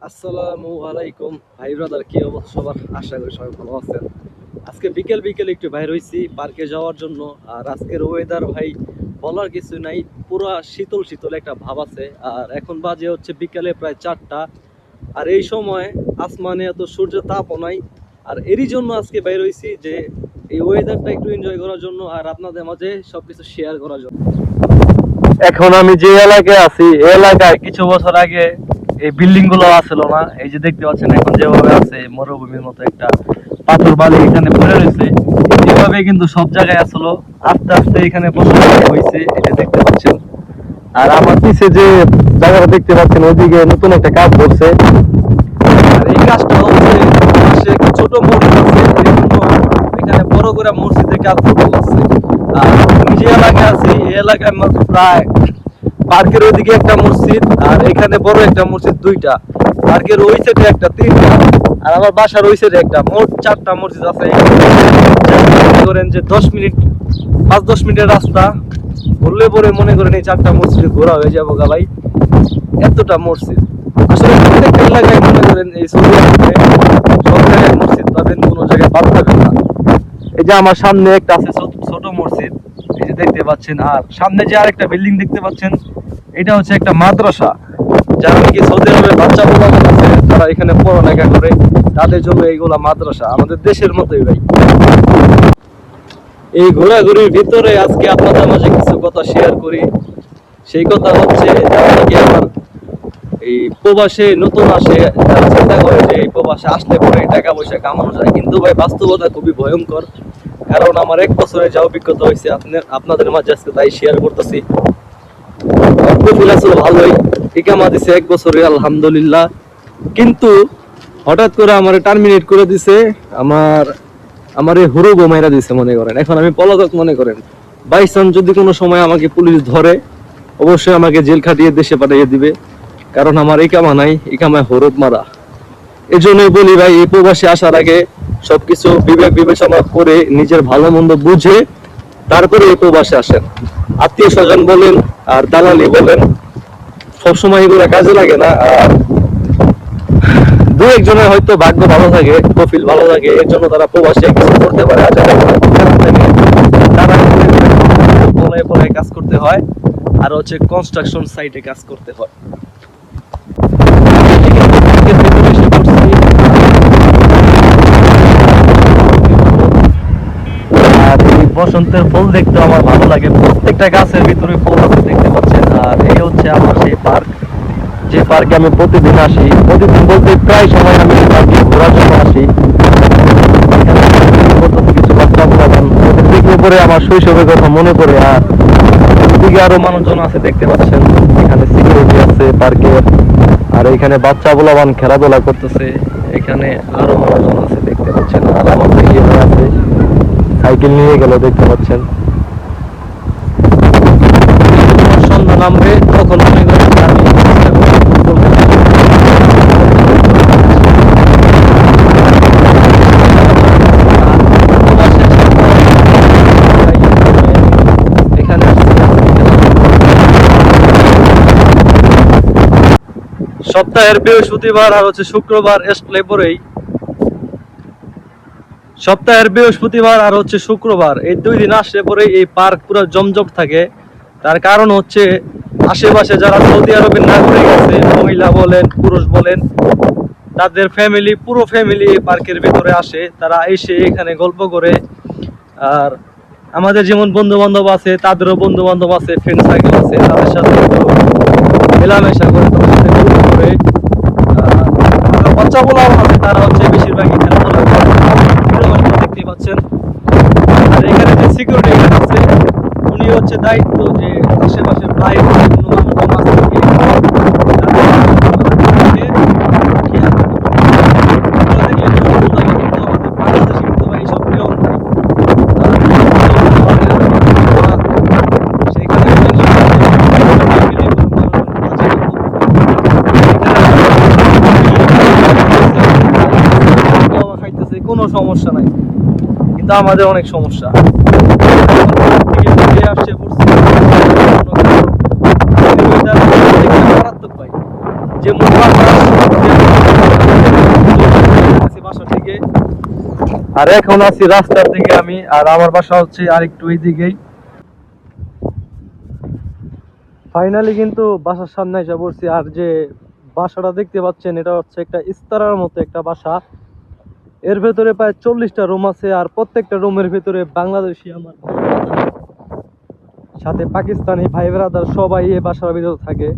আসসালামু আলাইকুম ভাই ব্রাদার, কি অবস্থা সবার? আশা করি সবাই ভালো আছেন। আজকে বিকেল বিকেল একটু বাইর হইছি পার্কে যাওয়ার জন্য। আর আজকের ওয়েদার ভাই বলার কিছু নাই, পুরো শীতল শীতল একটা ভাব আছে। আর এখন বাজে হচ্ছে বিকেলে প্রায় 4টা। আর এই সময় আসমানে এত সূর্য তাপও নাই। আর এরই জন্য আজকে বাইর হইছি যে এই ওয়েদারটা একটু এনজয় করার জন্য আর আপনাদের মাঝে সবকিছু শেয়ার করার জন্য। এখন আমি যে এলাকায় আছি এই এলাকায় কিছু বছর আগে এই বিল্ডিং গুলো আসলো না, এই যে দেখতে পাচ্ছেন এখন যেভাবে আছে মরুভূমির মতো একটা পাথর বালি এখানে পড়ে রয়েছে, এভাবে কিন্তু সব জায়গায় আসলো। আস্তে আস্তে এখানে বসবাস হয়েছে, এটা দেখতে পাচ্ছেন। আর আমার পিছে যে জায়গাটা দেখতে পাচ্ছেন ওইদিকে নতুন একটা কাজ করছে। আর এই কাজটা হচ্ছে পাশে একটা ছোট মসজিদ আছে, এই জন্য এখানে বড় করে মসজিদের কাজ চলছে। আর আমি যে এলাকায় আছি এই এলাকায় প্রায় পার্কের ওইদিকে একটা মসজিদ আর এখানে বড় একটা মসজিদ দুইটা, পার্কের ওই সাইডে একটা তিনটা, আর আমার বাসার ওই সাইডে একটা, মোট 4টা মসজিদ আছে। মনে করেন যে 10 মিনিট 5-10 মিনিটের রাস্তা ঘুরলে পরে মনে করেন এই 4টা মসজিদ ঘোরা হয়ে যাবো গা ভাই, এতটা মসজিদ। আসলে প্রত্যেকটা এলাকায় মনে করেন এই সৌদি আরবে সব জায়গায় মসজিদ পাবেন, কোনো জায়গায় বাদ পাবেন না। এই যে আমার সামনে একটা আছে ছোট মসজিদ, এই যে দেখতে পাচ্ছেন। আর সামনে যে আরেকটা বিল্ডিং দেখতে পাচ্ছেন এটা হচ্ছে একটা মাদ্রাসা। যারা নাকি সৌদি আরবের বাচ্চা পোলা আছে তারা এখানে পড়ালেখা করে, তাদের জন্য এইগুলা মাদ্রাসা, আমাদের দেশের মতোই ভাই। এই ঘোরাঘুরির ভিতরে আজকে আপনাদের মাঝে কিছু কথা শেয়ার করি। সেই কথা হচ্ছে যারা নাকি আমার এই প্রবাসে নতুন আসে, তারা চিন্তা করে যে এই প্রবাসে আসলে পরে টাকা পয়সা কামানো যায়, কিন্তু ভাই বাস্তবতা খুবই ভয়ঙ্কর। কারণ আমার 1 বছরে যা অভিজ্ঞতা হয়েছে আপনাদের মাঝে আজকে তাই শেয়ার করতেছি। ভালোই ইকামা দিছে 1 বছরে, আলহামদুলিল্লাহ। কিন্তু হঠাৎ করে আমার টার্মিনেট করে দিছে, আমার এই হুরু বোমাইরা দিছে মনে করেন। এখন আমি পলাতক মনে করেন, বাই চান্স যদি কোনো সময় আমাকে পুলিশ ধরে অবশ্যই আমাকে জেল খাটিয়ে দেশে পাঠিয়ে দিবে, কারণ আমার ইকামা নাই, ইকামায় হরুপ মারা। এই জন্যই বলি ভাই, এই প্রবাসে আসার আগে সবকিছু বিবেক বিবেচনা করে নিজের ভালো মন্দ বুঝে তারপরে এই প্রবাসে আসেন। আত্মীয় স্বজন বলেন আর দালালি বলেন, সবসময় এগুলো কাজে লাগে না। আর দু একজনের হয়তো ভাগ্য ভালো থাকে, প্রফিল ভালো থাকে, এর জন্য তারা প্রবাসে কিছু করতে পারে। আর যারা তারা পলায় পলায় কাজ করতে হয়, আর হচ্ছে কনস্ট্রাকশন সাইটে কাজ করতে হয়। আর এই বসন্তের ফুল দেখতে আমার ভালো লাগে, প্রত্যেকটা গাছের ভিতরে ফুল আছে দেখতে পাচ্ছেন। আর এই হচ্ছে আমার সেই পার্ক, যে পার্কে আমি প্রতিদিন আসি, প্রতিদিন বলতে প্রায় সময় আমি পার্কে ঘোরার জন্য আসি। কিছু বাচ্চা ওদের দেখলে পরে আমার শৈশবের কথা মনে পড়ে। আর ওদিকে আরো মানুষজন আছে দেখতে পাচ্ছেন, এখানে সিকিউরিটি আছে পার্কের। আর এখানে বাচ্চা পোলাপান খেলাধুলা করতেছে, এখানে আরো মানুষজন আছে দেখতে পাচ্ছেন। আর আমার আছে সাইকেল নিয়ে গেল দেখতে পাচ্ছেন। সন্ধ্যা নামবে তখন মনে করেন আমি সপ্তাহের বৃহস্পতিবার আর হচ্ছে শুক্রবার আসলে পরেই, সপ্তাহের বৃহস্পতিবার আর হচ্ছে শুক্রবার এই 2 দিন আসলে পরে এই পার্ক পুরো জমজম থাকে। তার কারণ হচ্ছে আশেপাশে যারা সৌদি আরবের নাগরিক আছে, মহিলা বলেন পুরুষ বলেন, তাদের ফ্যামিলি, পুরো ফ্যামিলি এই পার্কের ভিতরে আসে। তারা এসে এখানে গল্প করে। আর আমাদের যেমন বন্ধু বান্ধব আছে তাদেরও বন্ধু বান্ধব আছে, ফ্রেন্ড সার্কেল আছে, তাদের সাথে মেলামেশা করে, তাদের সাথে গল্প করে। বাচ্চা বলা হবে তারা হচ্ছে বেশিরভাগই খেলাধুলা করে, দেখতে পাচ্ছেন। আর এখানে যে সিকিউরিটি গার্ড আছে উনি হচ্ছে দায়িত্ব যে আশেপাশের বাইরে কোনো মানুষ থেকে কোনো সমস্যা নাই, কিন্তু আমাদের অনেক সমস্যা। আসছে মারাত্মক ভাই, যে আর এখন আছি রাস্তার দিকে আমি, আর আমার বাসা হচ্ছে আরেকটু এই দিকেই। ফাইনালি কিন্তু বাসার সামনে এসে পড়ছি। আর যে বাসাটা দেখতে পাচ্ছেন এটা হচ্ছে একটা ইস্তারার মতো একটা বাসা। এর ভেতরে প্রায় 40টা রুম আছে, আর প্রত্যেকটা রুমের ভেতরে বাংলাদেশি আমার ভাই ব্রাদার, সাথে পাকিস্তানি ভাই ব্রাদার সবাই এই বাসার ভিতরে থাকে।